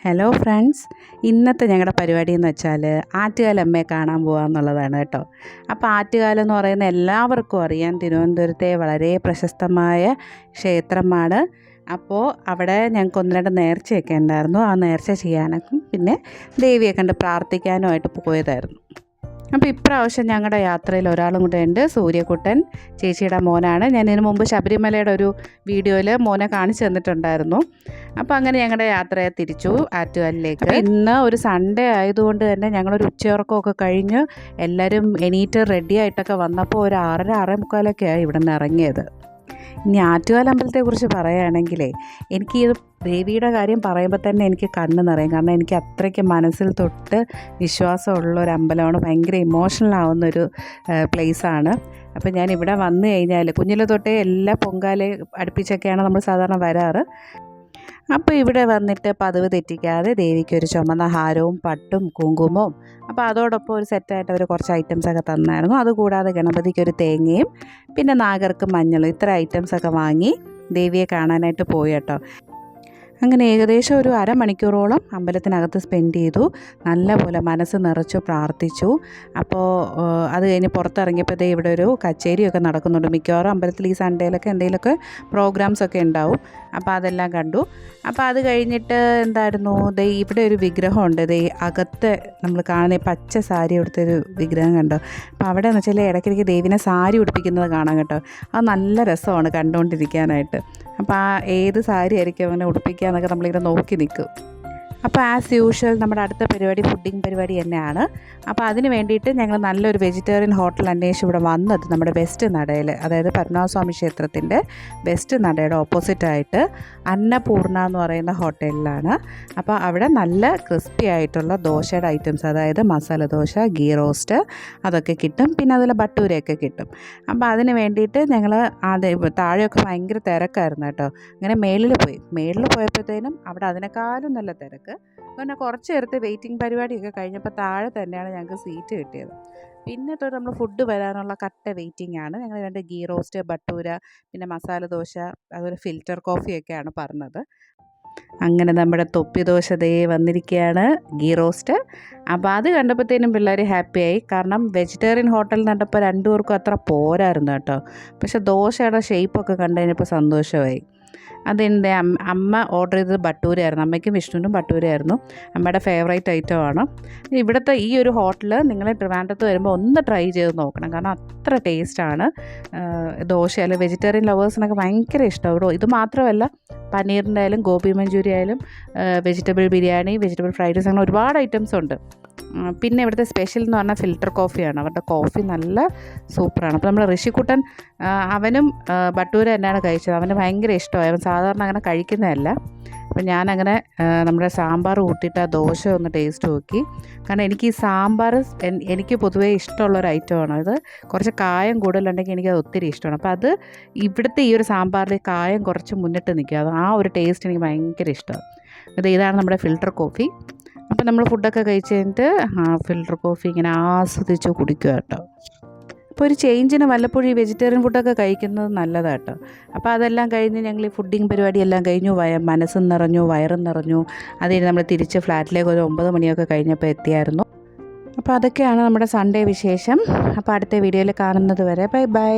Hello friends, ഇന്നത്തെ ഞങ്ങളുടെ പരിപാടി എന്ന് വെച്ചാൽ ആറ്റുകാലമ്മയെ കാണാൻ പോകാമെന്നുള്ളതാണ് കേട്ടോ. അപ്പോൾ ആറ്റുകാലം എന്ന് പറയുന്ന എല്ലാവർക്കും അറിയാം, തിരുവനന്തപുരത്തെ വളരെ പ്രശസ്തമായ ക്ഷേത്രമാണ്. അപ്പോൾ അവിടെ ഞങ്ങൾക്ക് ഒന്ന് രണ്ട് നേർച്ചയൊക്കെ ഉണ്ടായിരുന്നു. ആ നേർച്ച ചെയ്യാനൊക്കെ പിന്നെ ദേവിയെ കണ്ട് പ്രാർത്ഥിക്കാനുമായിട്ട് പോയതായിരുന്നു. അപ്പോൾ ഇപ്രാവശ്യം ഞങ്ങളുടെ യാത്രയിൽ ഒരാളും കൂടെ ഉണ്ട്, സൂര്യക്കുട്ടൻ, ചേച്ചിയുടെ മോനാണ്. ഞാൻ ഇതിനു മുമ്പ് ശബരിമലയുടെ ഒരു വീഡിയോയിൽ മോനെ കാണിച്ചു തന്നിട്ടുണ്ടായിരുന്നു. അപ്പോൾ അങ്ങനെ ഞങ്ങളുടെ യാത്രയെ തിരിച്ചു ആറ്റുകാലിലേക്ക്. ഇന്ന് ഒരു സൺഡേ ആയതുകൊണ്ട് തന്നെ ഞങ്ങളൊരു ഉച്ചയുറക്കമൊക്കെ കഴിഞ്ഞ് എല്ലാവരും എണീറ്റ് റെഡി ആയിട്ടൊക്കെ വന്നപ്പോൾ ഒരു 6:30-6:45 ഇവിടെ നിന്ന് ഇറങ്ങിയത്. ഇനി ആറ്റുകാൽ അമ്പലത്തെക്കുറിച്ച് പറയുകയാണെങ്കിലേ എനിക്ക് ഇത് ദേവിയുടെ കാര്യം പറയുമ്പോൾ തന്നെ എനിക്ക് കണ്ണ് നിറയും. കാരണം എനിക്ക് അത്രയ്ക്ക് മനസ്സിൽ തൊട്ട് വിശ്വാസമുള്ള ഒരു അമ്പലമാണ്. ഭയങ്കര ഇമോഷണൽ ആവുന്നൊരു പ്ലേസാണ്. അപ്പോൾ ഞാൻ ഇവിടെ വന്നു കഴിഞ്ഞാൽ കുഞ്ഞിലെ തൊട്ടേ എല്ലാ പൊങ്കാല അടുപ്പിച്ചൊക്കെയാണ് നമ്മൾ സാധാരണ വരാറ്. അപ്പോൾ ഇവിടെ വന്നിട്ട് പതിവ് തെറ്റിക്കാതെ ദേവിക്കൊരു ചുമന്ന ഹാരവും പട്ടും കുങ്കുമവും, അപ്പോൾ അതോടൊപ്പം ഒരു സെറ്റായിട്ട് അവർ കുറച്ച് ഐറ്റംസൊക്കെ തന്നായിരുന്നു. അതുകൂടാതെ ഗണപതിക്കൊരു തേങ്ങയും പിന്നെ നാഗർക്ക് മഞ്ഞളും, ഇത്ര ഐറ്റംസൊക്കെ വാങ്ങി ദേവിയെ കാണാനായിട്ട് പോയി കേട്ടോ. അങ്ങനെ ഏകദേശം ഒരു അരമണിക്കൂറോളം അമ്പലത്തിനകത്ത് സ്പെൻഡ് ചെയ്തു. നല്ലപോലെ മനസ്സ് നിറച്ചു പ്രാർത്ഥിച്ചു. അപ്പോൾ അത് കഴിഞ്ഞ് പുറത്തിറങ്ങിയപ്പോഴത്തേ ഇവിടെ ഒരു കച്ചേരിയൊക്കെ നടക്കുന്നുണ്ട്. മിക്കവാറും അമ്പലത്തിൽ ഈ സൺഡേയിലൊക്കെ എന്തെങ്കിലുമൊക്കെ പ്രോഗ്രാംസൊക്കെ ഉണ്ടാവും. അപ്പോൾ അതെല്ലാം കണ്ടു. അപ്പോൾ അത് കഴിഞ്ഞിട്ട് എന്തായിരുന്നു, ഇവിടെ ഒരു വിഗ്രഹമുണ്ട്. അകത്ത് നമ്മൾ കാണുന്ന പച്ച സാരി ഉടുത്തൊരു വിഗ്രഹം കണ്ടോ. അപ്പോൾ അവിടെ എന്ന് വെച്ചാൽ ഇടയ്ക്കിടയ്ക്ക് ദേവിനെ സാരി ഉടുപ്പിക്കുന്നത് കാണാം കേട്ടോ. അത് നല്ല രസമാണ് കണ്ടുകൊണ്ടിരിക്കാനായിട്ട്. അപ്പോൾ ആ ഏത് സാരി ആയിരിക്കും അങ്ങനെ ഉടുപ്പിക്കുക എന്നൊക്കെ നമ്മളിങ്ങനെ നോക്കി നിൽക്കും. അപ്പോൾ ആസ് യൂഷ്വൽ നമ്മുടെ അടുത്ത പരിപാടി ഫുഡിങ് പരിപാടി തന്നെയാണ്. അപ്പോൾ അതിന് വേണ്ടിയിട്ട് ഞങ്ങൾ നല്ലൊരു വെജിറ്റേറിയൻ ഹോട്ടൽ അന്വേഷിച്ച് ഇവിടെ വന്നത് നമ്മുടെ വെസ്റ്റ് നടയിൽ, അതായത് പത്മനാഭസ്വാമി ക്ഷേത്രത്തിൻ്റെ വെസ്റ്റ് നടയുടെ ഓപ്പോസിറ്റായിട്ട് അന്നപൂർണ എന്ന് പറയുന്ന ഹോട്ടലിലാണ്. അപ്പോൾ അവിടെ നല്ല ക്രിസ്പി ആയിട്ടുള്ള ദോശയുടെ ഐറ്റംസ്, അതായത് മസാല ദോശ, ഗീ റോസ്റ്റ് അതൊക്കെ കിട്ടും. പിന്നെ അതിൽ ഭട്ടൂരയൊക്കെ കിട്ടും. അപ്പോൾ അതിന് വേണ്ടിയിട്ട് ഞങ്ങൾ താഴെയൊക്കെ ഭയങ്കര തിരക്കായിരുന്നു കേട്ടോ. അങ്ങനെ മേളിൽ പോയപ്പോഴത്തേനും അവിടെ അതിനേക്കാളും നല്ല തിരക്ക്. പിന്നെ കുറച്ച് നേരത്തെ വെയിറ്റിംഗ് പരിപാടിയൊക്കെ കഴിഞ്ഞപ്പോൾ താഴെ തന്നെയാണ് ഞങ്ങൾക്ക് സീറ്റ് കിട്ടിയത്. പിന്നെ തൊട്ട് നമ്മൾ ഫുഡ് വരാനുള്ള കട്ട വെയിറ്റിംഗ് ആണ്. ഞങ്ങൾ 2 ഗീ റോസ്റ്റ്, ഭട്ടൂര, പിന്നെ മസാല ദോശ, അതുപോലെ ഫിൽറ്റർ കോഫിയൊക്കെയാണ് പറഞ്ഞത്. അങ്ങനെ നമ്മുടെ തൊപ്പി ദോശ വന്നിരിക്കുകയാണ്, ഗീ റോസ്റ്റ്. അപ്പോൾ അത് കണ്ടപ്പോഴത്തേനും പിള്ളേർ ഹാപ്പിയായി. കാരണം വെജിറ്റേറിയൻ ഹോട്ടലിൽ കണ്ടപ്പോൾ 2 പേർക്കും അത്ര പോരായിരുന്നു കേട്ടോ. പക്ഷേ ദോശയുടെ ഷേപ്പൊക്കെ കണ്ടു കഴിഞ്ഞപ്പോൾ സന്തോഷമായി. അതെൻ്റെ അമ്മ ഓർഡർ ചെയ്തത് ഭട്ടൂരയായിരുന്നു. അമ്മയ്ക്കും വിഷ്ണുവിനും ഭട്ടൂരയായിരുന്നു. അമ്മയുടെ ഫേവറേറ്റ് ഐറ്റമാണ്. ഇവിടുത്തെ ഈ ഒരു ഹോട്ടൽ നിങ്ങൾ ട്രിവാൻഡ്രത്ത് വരുമ്പോൾ ഒന്ന് ട്രൈ ചെയ്ത് നോക്കണം. കാരണം അത്ര ടേസ്റ്റാണ്. ദോശ അല്ലെങ്കിൽ വെജിറ്റേറിയൻ ലവേഴ്സിനൊക്കെ ഭയങ്കര ഇഷ്ടമാവും. ഇത് മാത്രമല്ല, പനീറിൻ്റെ ആയാലും ഗോബി മഞ്ചൂരി ആയാലും vegetable biryani, vegetable fried rice, അങ്ങനെ ഒരുപാട് ഐറ്റംസ് ഉണ്ട്. പിന്നെ ഇവിടുത്തെ സ്പെഷ്യൽ എന്ന് പറഞ്ഞാൽ ഫിൽറ്റർ കോഫിയാണ്. അവരുടെ കോഫി നല്ല സൂപ്പറാണ്. അപ്പോൾ നമ്മുടെ ഋഷിക്കുട്ടൻ അവനും ഭട്ടൂര തന്നെയാണ് കഴിച്ചത്. അവന് ഭയങ്കര ഇഷ്ടമായി. അവൻ സാധാരണ അങ്ങനെ കഴിക്കുന്നതല്ല. അപ്പം ഞാനങ്ങനെ നമ്മുടെ സാമ്പാർ കൂട്ടിയിട്ട് ആ ദോശ ഒന്ന് ടേസ്റ്റ് നോക്കി. കാരണം എനിക്ക് ഈ സാമ്പാർ എനിക്ക് പൊതുവേ ഇഷ്ടമുള്ളൊരു ഐറ്റമാണ്. അത് കുറച്ച് കായം കൂടുതലുണ്ടെങ്കിൽ എനിക്കത് ഒത്തിരി ഇഷ്ടമാണ്. അപ്പോൾ അത് ഇവിടുത്തെ ഈ ഒരു സാമ്പാറിൽ കായം കുറച്ച് മുന്നിട്ട് നിൽക്കുക. അത് ആ ഒരു ടേസ്റ്റ് എനിക്ക് ഭയങ്കര ഇഷ്ടമാണ്. ഇതാണ് നമ്മുടെ ഫിൽറ്റർ കോഫി. അപ്പോൾ നമ്മൾ ഫുഡൊക്കെ കഴിച്ച് കഴിഞ്ഞിട്ട് ഫിൽറ്റർ കോഫി ഇങ്ങനെ ആസ്വദിച്ച് കുടിക്കുക കേട്ടോ. അപ്പോൾ ഒരു ചേഞ്ചിന് വല്ലപ്പോഴും ഈ വെജിറ്റേറിയൻ ഫുഡൊക്കെ കഴിക്കുന്നത് നല്ലതാണ് കേട്ടോ. അപ്പോൾ അതെല്ലാം കഴിഞ്ഞ് ഞങ്ങൾ ഈ ഫുഡിങ് പരിപാടി എല്ലാം കഴിഞ്ഞു. മനസ്സും നിറഞ്ഞു, വയറും നിറഞ്ഞു. അത് കഴിഞ്ഞ് നമ്മൾ തിരിച്ച് ഫ്ലാറ്റിലേക്ക് ഒരു 9 മണിയൊക്കെ കഴിഞ്ഞപ്പോൾ എത്തിയായിരുന്നു. അപ്പോൾ അതൊക്കെയാണ് നമ്മുടെ സൺഡേ വിശേഷം. അപ്പോൾ അടുത്ത വീഡിയോയിൽ കാണുന്നത് വരെ ബൈ ബൈ.